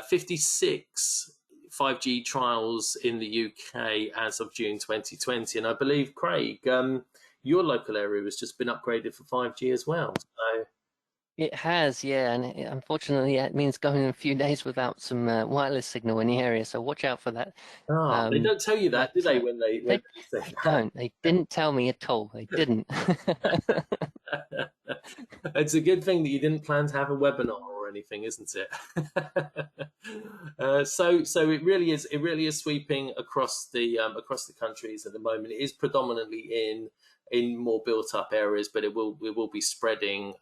56 5G trials in the UK as of June 2020, and I believe, Craig, your local area has just been upgraded for 5G as well. So It has, yeah, and unfortunately, it means going a few days without some wireless signal in the area. So watch out for that. they Um, don't tell you that, but do they? When they, they say they that. don't. They didn't tell me at all. They didn't. It's a good thing that you didn't plan to have a webinar or anything, isn't it? So it really is sweeping across the countries at the moment. It is predominantly in more built up areas, but it will be spreading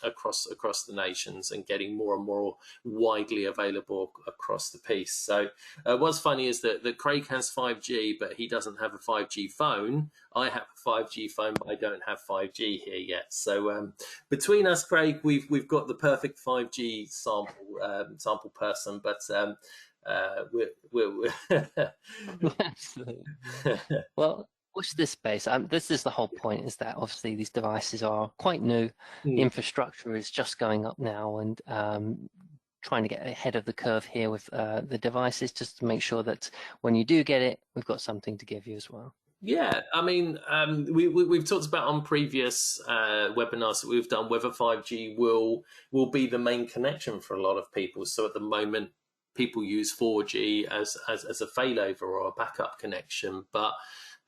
across the nations and getting more and more widely available across the piece. So what's funny is that Craig has 5G, but he doesn't have a 5G phone. I have a 5G phone, but I don't have 5G here yet. So between us, Craig, we've got the perfect 5G sample person, but we're Absolutely. Well, watch this space. This is the whole point, is that obviously these devices are quite new. Hmm. Infrastructure is just going up now, and trying to get ahead of the curve here with the devices, just to make sure that when you do get it, we've got something to give you as well. Yeah, I mean, we've talked about on previous webinars that we've done whether 5G will be the main connection for a lot of people. So at the moment, people use 4G as a failover or a backup connection, but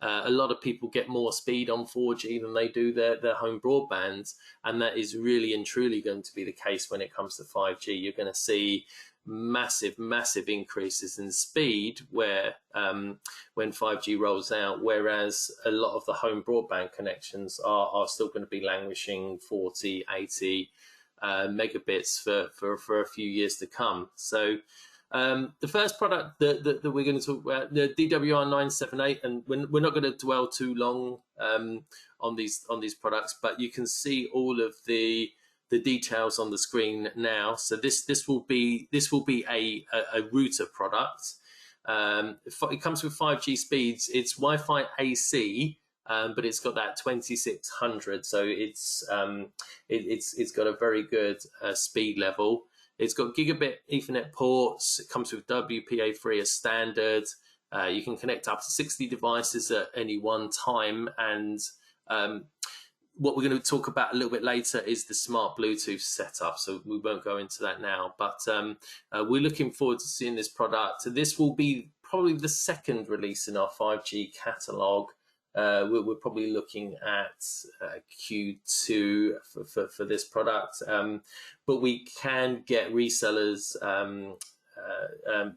a lot of people get more speed on 4G than they do their home broadband, and that is really and truly going to be the case when it comes to 5G. You're going to see massive increases in speed when 5G rolls out, whereas a lot of the home broadband connections are still going to be languishing 40, 80 megabits for a few years to come. So the first product that we're going to talk about, the DWR 978, and we're not going to dwell too long on these products, but you can see all of the details on the screen now. So this will be a router product. It comes with 5G speeds. It's Wi-Fi AC, but it's got that 2600, so it's got a very good speed level. It's got gigabit Ethernet ports. It comes with WPA3 as standard. You can connect up to 60 devices at any one time, and what we're going to talk about a little bit later is the smart Bluetooth setup, so we won't go into that now. But we're looking forward to seeing this product. This will be probably the second release in our 5G catalog. We're probably looking at Q2 for this product, but we can get resellers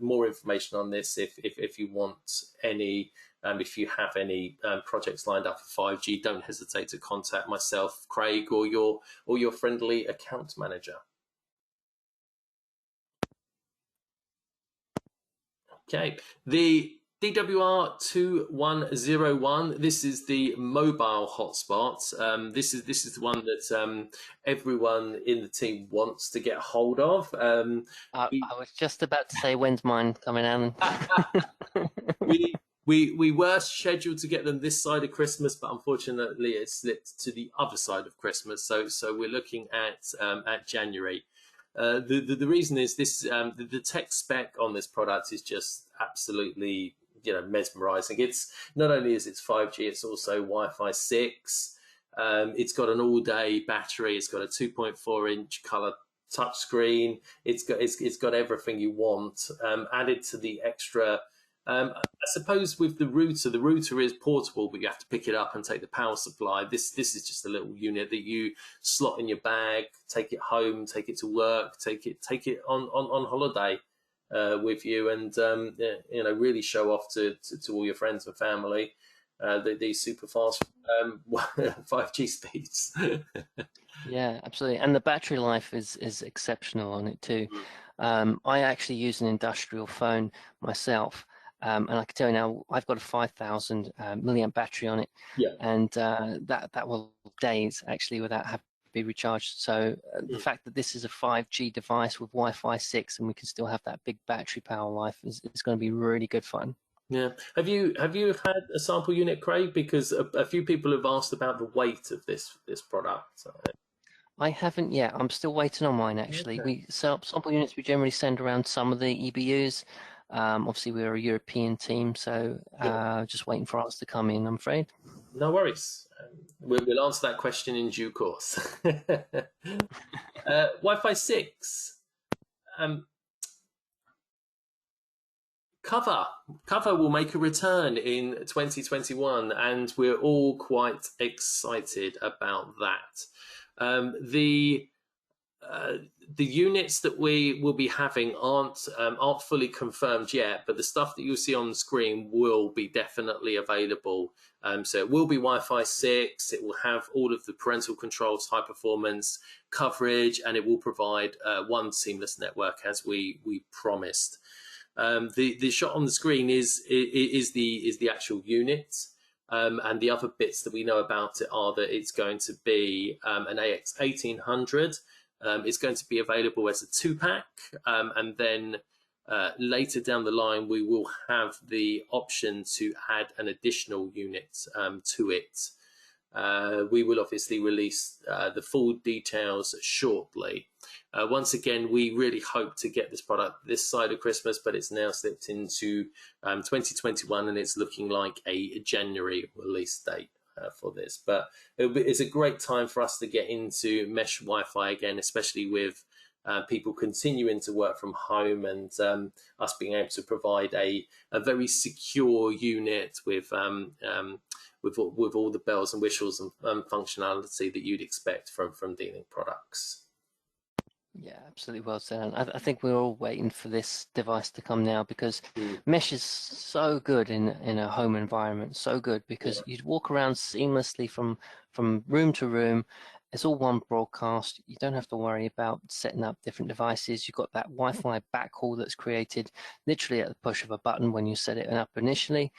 more information on this if you want any. If you have any projects lined up for 5G, don't hesitate to contact myself, Craig, or your friendly account manager. Okay, the DWR 2101. This is the mobile hotspot. This is the one that everyone in the team wants to get hold of. I was just about to say, when's mine coming, Alan? We were scheduled to get them this side of Christmas, but unfortunately it slipped to the other side of Christmas. So we're looking at January. The reason is this: the tech spec on this product is just absolutely mesmerizing. It's not only is it 5G, it's also Wi-Fi 6. It's got an all-day battery. It's got a 2.4-inch color touch screen. It's got everything you want. Added to the extra. I suppose with the router is portable, but you have to pick it up and take the power supply. This is just a little unit that you slot in your bag, take it home, take it to work, take it on holiday with you, and really show off to all your friends and family these super fast 5G speeds. Yeah, absolutely. And the battery life is exceptional on it too. I actually use an industrial phone myself, and I can tell you now, I've got a 5,000 milliamp battery on it, Yeah. and that will days actually without having to be recharged. So the fact that this is a 5G device with Wi-Fi 6 and we can still have that big battery power life is going to be really good fun. Yeah. Have you had a sample unit, Craig? Because a few people have asked about the weight of this product. I haven't yet. I'm still waiting on mine actually. Okay. We sample units we generally send around some of the EBUs. Obviously we're a European team, so just waiting for ours to come in, I'm afraid. No worries. We'll answer that question in due course. Wi-Fi 6. Cover will make a return in 2021, and we're all quite excited about that. The units that we will be having aren't fully confirmed yet, but the stuff that you'll see on the screen will be definitely available. So it will be Wi-Fi 6. It will have all of the parental controls, high performance coverage, and it will provide one seamless network as we promised. The shot on the screen is the actual unit. And the other bits that we know about it are that it's going to be an AX1800. It's going to be available as a 2-pack, and then later down the line we will have the option to add an additional unit to it. We will obviously release the full details shortly. Once again, we really hope to get this product this side of Christmas, but it's now slipped into 2021, and it's looking like a January release date for this. But it's a great time for us to get into mesh Wi-Fi again, especially with people continuing to work from home, and us being able to provide a very secure unit with all the bells and whistles and functionality that you'd expect from D-Link products. Yeah, absolutely well said. I think we're all waiting for this device to come now because mesh is so good in a home environment, so good because you walk around seamlessly from room to room. It's all one broadcast. You don't have to worry about setting up different devices. You've got that Wi-Fi backhaul that's created literally at the push of a button when you set it up initially.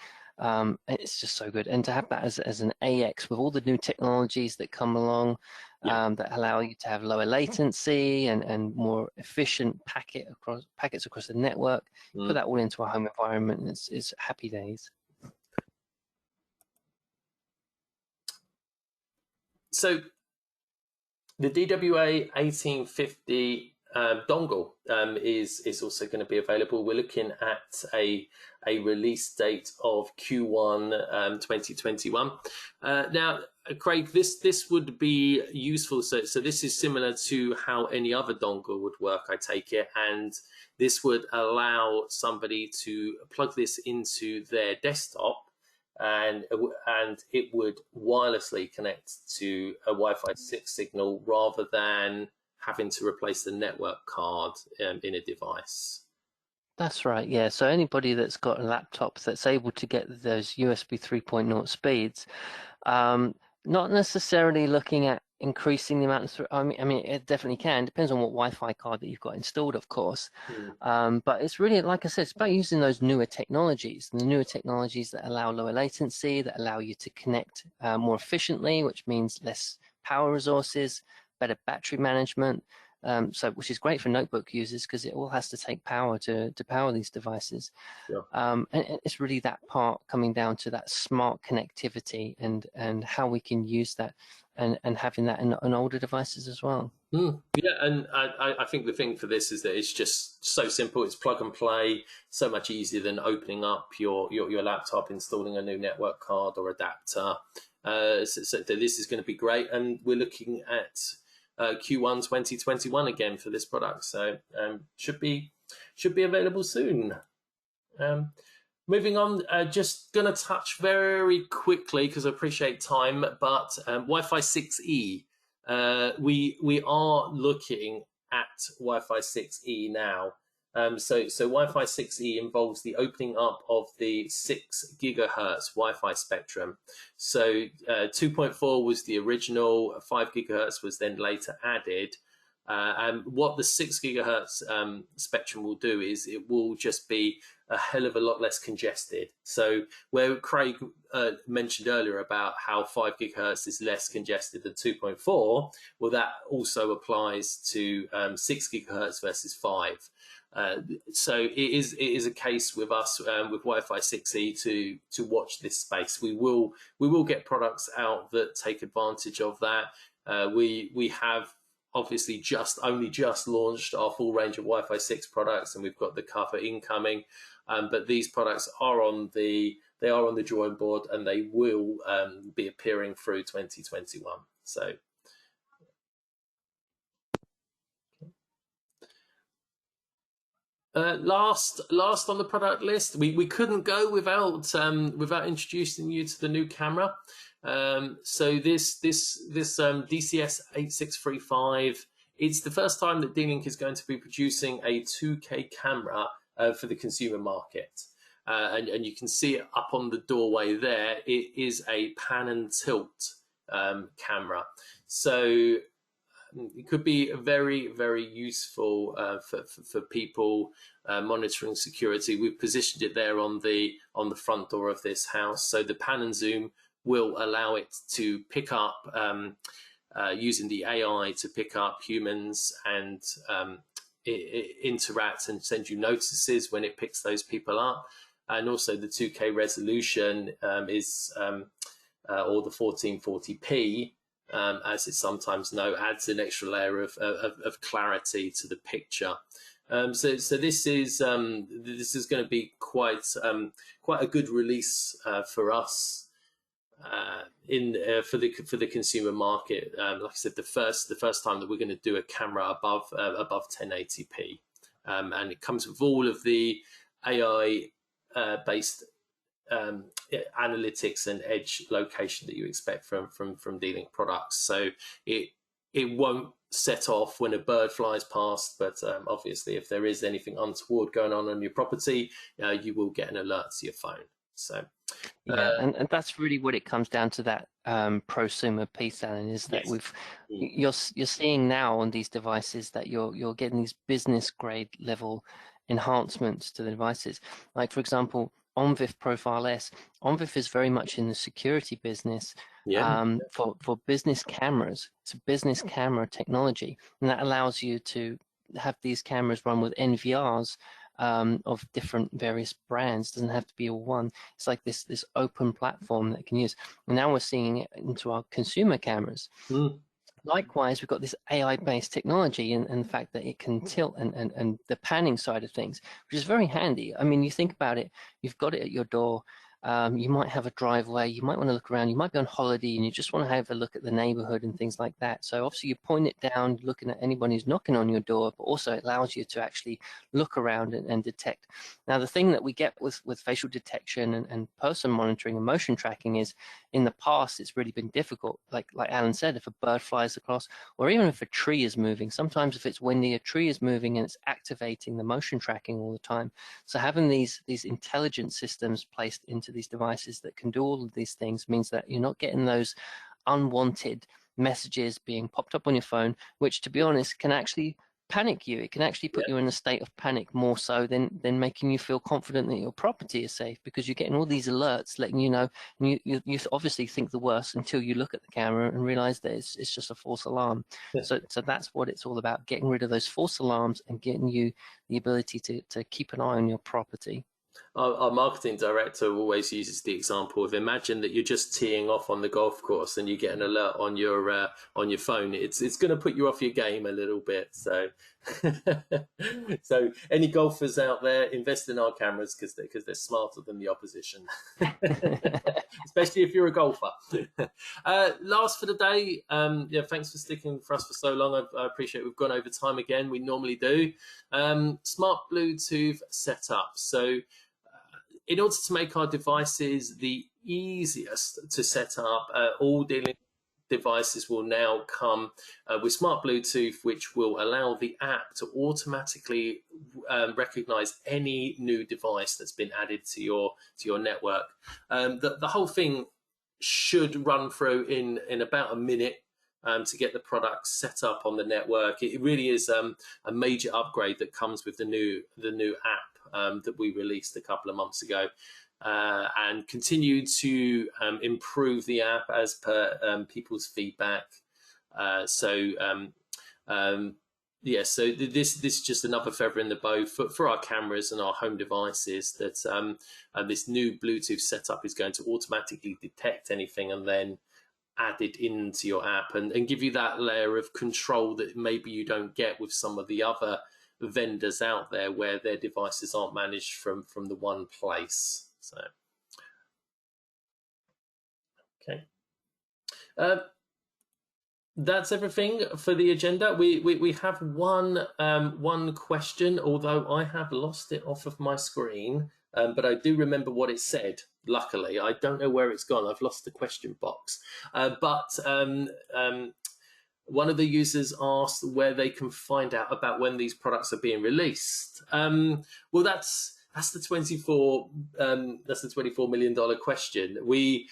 It's just so good, and to have that as an AX with all the new technologies that come along that allow you to have lower latency and more efficient packets across the network, put that all into a home environment, and it's happy days. So the DWA 1850 dongle is also going to be available. We're looking at a release date of Q1 2021. Now, Craig, this would be useful. So this is similar to how any other dongle would work, I take it, and this would allow somebody to plug this into their desktop, and it would wirelessly connect to a Wi-Fi 6 signal rather than having to replace the network card in a device. That's right, yeah. So anybody that's got a laptop that's able to get those USB 3.0 speeds, not necessarily looking at increasing the amount of, I mean, it definitely can. Depends on what Wi-Fi card that you've got installed, of course. But it's really, like I said, it's about using those newer technologies, the newer technologies that allow lower latency, that allow you to connect more efficiently, which means less power resources, better battery management. Which is great for notebook users because it all has to take power to power these devices. And it's really that part coming down to that smart connectivity and how we can use that and having that in older devices as well. Yeah, and I think the thing for this is that it's just so simple. It's plug and play, so much easier than opening up your laptop, installing a new network card or adapter. So this is going to be great, and we're looking at Q1 2021 again for this product. So should be available soon. Moving on, just going to touch very quickly because I appreciate time, but Wi-Fi 6E. We are looking at Wi-Fi 6E now. So Wi-Fi 6E involves the opening up of the 6 gigahertz Wi-Fi spectrum. So 2.4 was the original, 5 gigahertz was then later added. And what the 6 gigahertz spectrum will do is it will just be a hell of a lot less congested. So where Craig mentioned earlier about how 5 gigahertz is less congested than 2.4, well, that also applies to 6 gigahertz versus 5. So it is a case with us with Wi-Fi 6E to watch this space. We will get products out that take advantage of that. We have obviously only just launched our full range of Wi-Fi 6 products, and we've got the cover incoming. But these products are on the drawing board, and they will be appearing through 2021. So. Last on the product list, we couldn't go without introducing you to the new camera. So this DCS 8635, it's the first time that D-Link is going to be producing a 2K camera for the consumer market. And you can see it up on the doorway there. It is a pan and tilt camera. So it could be very, very useful for people monitoring security. We've positioned it there on the front door of this house. So the pan and zoom will allow it to pick up using the AI to pick up humans and interact and send you notices when it picks those people up. And also the 2K resolution is or the 1440p. As it's sometimes known, adds an extra layer of clarity to the picture. So this is going to be quite a good release for us for the consumer market. Like I said, the first time that we're going to do a camera above 1080p, and it comes with all of the AI based analytics and edge location that you expect from D-Link products. So it won't set off when a bird flies past, but obviously if there is anything untoward going on your property, you will get an alert to your phone. So yeah, and that's really what it comes down to, that prosumer piece, Alan, is that yes. you're seeing now on these devices that you're getting these business grade level enhancements to the devices. Like for example, OnVIF Profile S. OnVIF is very much in the security business for business cameras. It's a business camera technology, and that allows you to have these cameras run with NVRs of different various brands. It doesn't have to be all one. It's like this open platform that you can use. And now we're seeing it into our consumer cameras. Likewise, we've got this AI-based technology and the fact that it can tilt and the panning side of things, which is very handy. I mean, you think about it, you've got it at your door. You might have a driveway, you might want to look around, you might be on holiday and you just want to have a look at the neighborhood and things like that. So obviously you point it down, looking at anybody who's knocking on your door, but also it allows you to actually look around and detect. Now the thing that we get with facial detection and person monitoring and motion tracking is, in the past it's really been difficult. Like Alan said, if a bird flies across, or even if a tree is moving, sometimes if it's windy, a tree is moving and it's activating the motion tracking all the time. So having these intelligent systems placed into these devices that can do all of these things means that you're not getting those unwanted messages being popped up on your phone, which, to be honest, can actually panic you. It can actually put you in a state of panic more so than making you feel confident that your property is safe, because you're getting all these alerts letting you know, and you obviously think the worst until you look at the camera and realize that it's just a false alarm. So that's what it's all about, getting rid of those false alarms and getting you the ability to keep an eye on your property. Our marketing director always uses the example of, imagine that you're just teeing off on the golf course and you get an alert on your phone. It's going to put you off your game a little bit. So, so any golfers out there, invest in our cameras because they're smarter than the opposition, especially if you're a golfer. Last for the day. Yeah, thanks for sticking for us for so long. I appreciate we've gone over time again. We normally do. Smart Bluetooth setup. So in order to make our devices the easiest to set up, all dealing devices will now come with Smart Bluetooth, which will allow the app to automatically recognize any new device that's been added to your network. The whole thing should run through in about a minute. To get the product set up on the network. It really is a major upgrade that comes with the new app that we released a couple of months ago, and continue to improve the app as per people's feedback. Yeah, so this is just another feather in the bow for our cameras and our home devices, that this new Bluetooth setup is going to automatically detect anything and then add it into your app and give you that layer of control that maybe you don't get with some of the other vendors out there where their devices aren't managed from the one place. So, okay. That's everything for the agenda. We have one question, although I have lost it off of my screen, but I do remember what it said. Luckily, I don't know where it's gone. I've lost the question box. But one of the users asked where they can find out about when these products are being released. Well, that's the $24 million question. We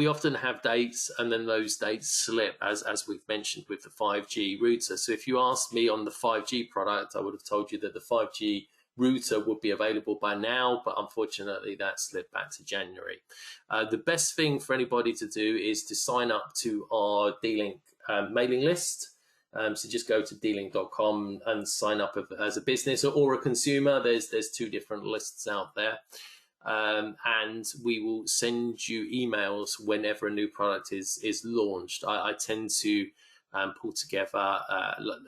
often have dates, and then those dates slip, as we've mentioned with the 5G router. So if you asked me on the 5G product, I would have told you that the 5G router would be available by now, but unfortunately that slipped back to January. The best thing for anybody to do is to sign up to our D-Link mailing list. So just go to d-link.com and sign up as a business or a consumer. There's two different lists out there. And we will send you emails whenever a new product is launched. I tend to pull together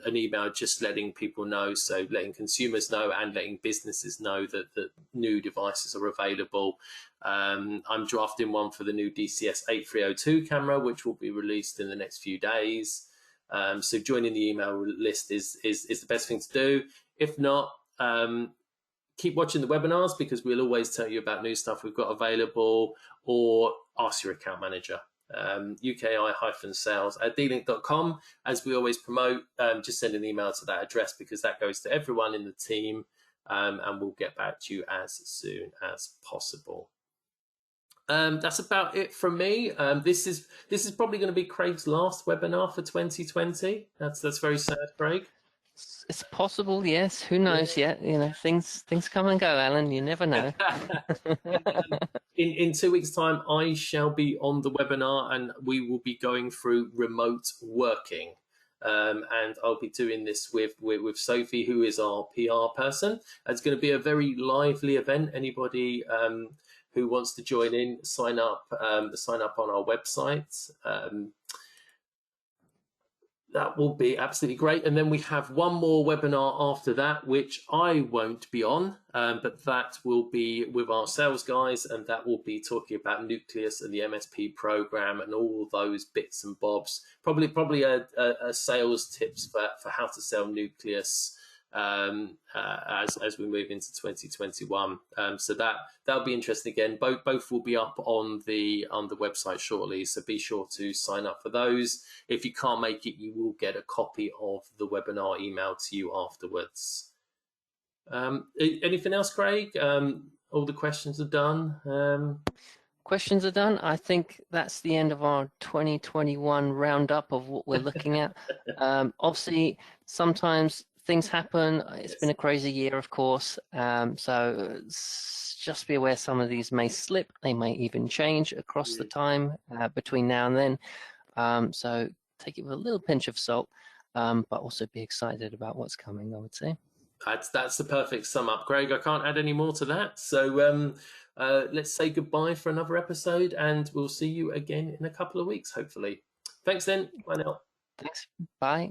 an email just letting people know, so letting consumers know and letting businesses know that new devices are available. I'm drafting one for the new DCS 8302 camera, which will be released in the next few days. So joining the email list is the best thing to do. If not, keep watching the webinars, because we'll always tell you about new stuff we've got available, or ask your account manager. UKI-sales@dlink.com. As we always promote, just send an email to that address, because that goes to everyone in the team, and we'll get back to you as soon as possible. That's about it from me. This is probably going to be Craig's last webinar for 2020. That's very sad, Craig. It's possible, yes. Who knows yet? You know, things come and go, Alan. You never know. In 2 weeks' time, I shall be on the webinar, and we will be going through remote working. And I'll be doing this with Sophie, who is our PR person. It's going to be a very lively event. Anybody who wants to join in, sign up on our website. That will be absolutely great. And then we have one more webinar after that, which I won't be on, but that will be with our sales guys, and that will be talking about Nucleus and the MSP program and all those bits and bobs. Probably a sales tips for how to sell Nucleus as we move into 2021. So that'll be interesting again. Both will be up on the website shortly, so be sure to sign up for those. If you can't make it, you will get a copy of the webinar emailed to you afterwards. Anything else, Craig? All the questions are done. Questions are done. I think that's the end of our 2021 roundup of what we're looking at. Obviously, sometimes things happen. It's been a crazy year, of course. So just be aware some of these may slip. They may even change across the time between now and then. So take it with a little pinch of salt, but also be excited about what's coming, I would say. That's the perfect sum up, Craig. I can't add any more to that. So let's say goodbye for another episode, and we'll see you again in a couple of weeks, hopefully. Thanks then. Bye now. Thanks. Bye.